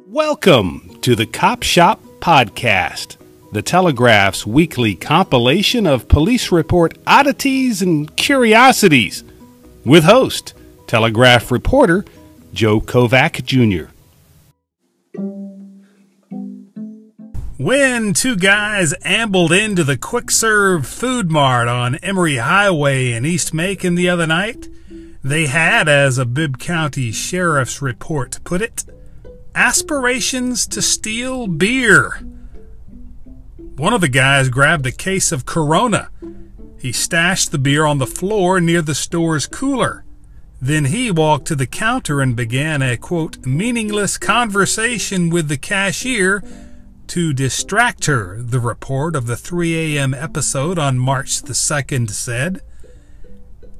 Welcome to the Cop Shop Podcast, the Telegraph's weekly compilation of police report oddities and curiosities, with host, Telegraph reporter Joe Kovac Jr. When two guys ambled into the quick-serve food mart on Emory Highway in East Macon the other night, they had, as a Bibb County Sheriff's report put it, aspirations to steal beer. One of the guys grabbed a case of Corona. He stashed the beer on the floor near the store's cooler. Then he walked to the counter and began a, quote, meaningless conversation with the cashier to distract her, the report of the 3 a.m. episode on March the 2nd said.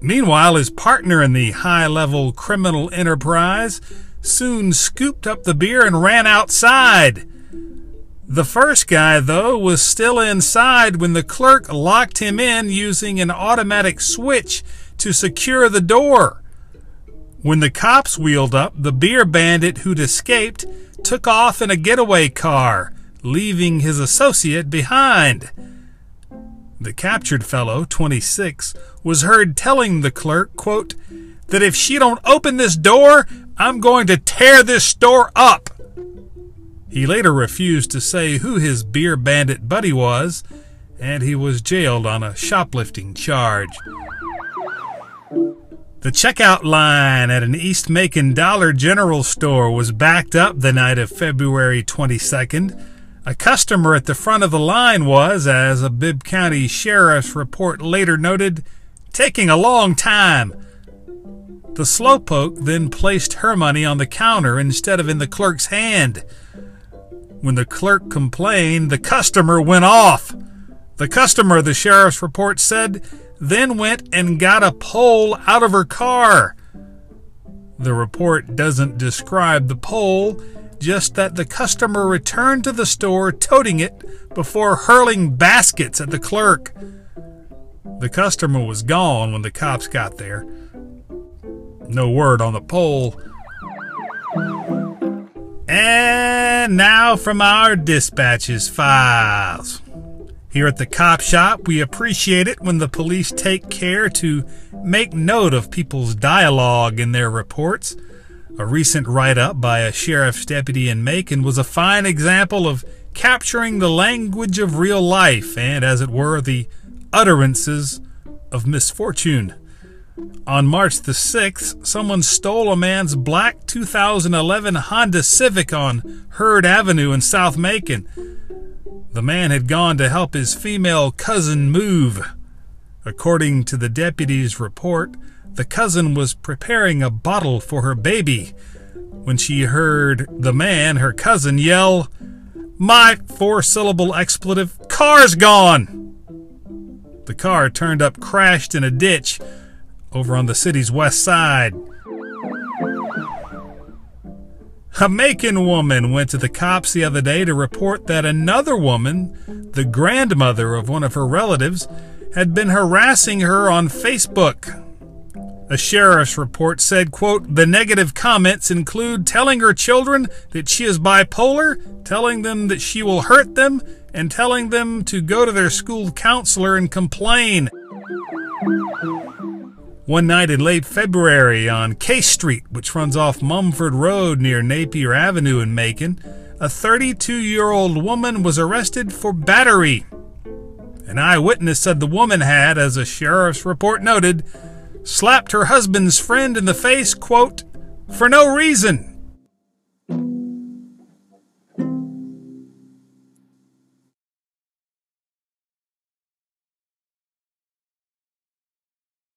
Meanwhile, his partner in the high-level criminal enterprise soon scooped up the beer and ran outside. The first guy, though, was still inside when the clerk locked him in using an automatic switch to secure the door. When the cops wheeled up, the beer bandit who'd escaped took off in a getaway car, leaving his associate behind. The captured fellow, 26, was heard telling the clerk, quote, that if she don't open this door, I'm going to tear this store up. He later refused to say who his beer bandit buddy was, and he was jailed on a shoplifting charge. The checkout line at an East Macon Dollar General store was backed up the night of February 22nd. A customer at the front of the line was, as a Bibb County Sheriff's report later noted, taking a long time. The slowpoke then placed her money on the counter instead of in the clerk's hand. When the clerk complained, the customer went off. The customer, the sheriff's report said, then went and got a pole out of her car. The report doesn't describe the pole, just that the customer returned to the store toting it before hurling baskets at the clerk. The customer was gone when the cops got there. No word on the pole. And now from our dispatches files. Here at the Cop Shop, we appreciate it when the police take care to make note of people's dialogue in their reports. A recent write-up by a sheriff's deputy in Macon was a fine example of capturing the language of real life and, as it were, the utterances of misfortune. On March the 6th, someone stole a man's black 2011 Honda Civic on Hurd Avenue in South Macon. The man had gone to help his female cousin move. According to the deputy's report, the cousin was preparing a bottle for her baby when she heard the man, her cousin, yell, "My 4-syllable expletive, car's gone!" The car turned up crashed in a ditch over on the city's west side. A Macon woman went to the cops the other day to report that another woman, the grandmother of one of her relatives, had been harassing her on Facebook. A sheriff's report said, quote, the negative comments include telling her children that she is bipolar, telling them that she will hurt them, and telling them to go to their school counselor and complain. One night in late February on Case Street, which runs off Mumford Road near Napier Avenue in Macon, a 32-year-old woman was arrested for battery. An eyewitness said the woman had, as a sheriff's report noted, slapped her husband's friend in the face, quote, for no reason.